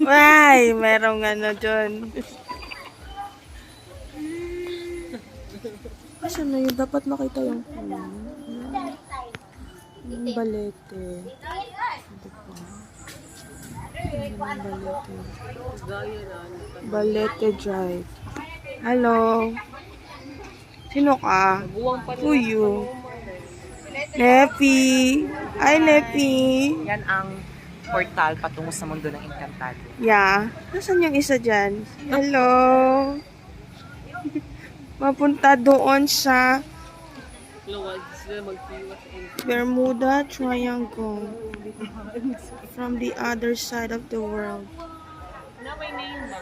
Ay, merong ano dyan. Asan na yun? Dapat makita yung yung balete. Diba? Yung balete. Balete Drive. Hello. Sino ka? Who you? Lepi. Hi, Lepi. Yan ang portal patungo sa mundo ng Encantado. Yeah. Nasaan yung isa dyan? Hello. Mapunta doon sa Bermuda Triangle. From the other side of the world. Na may name ba?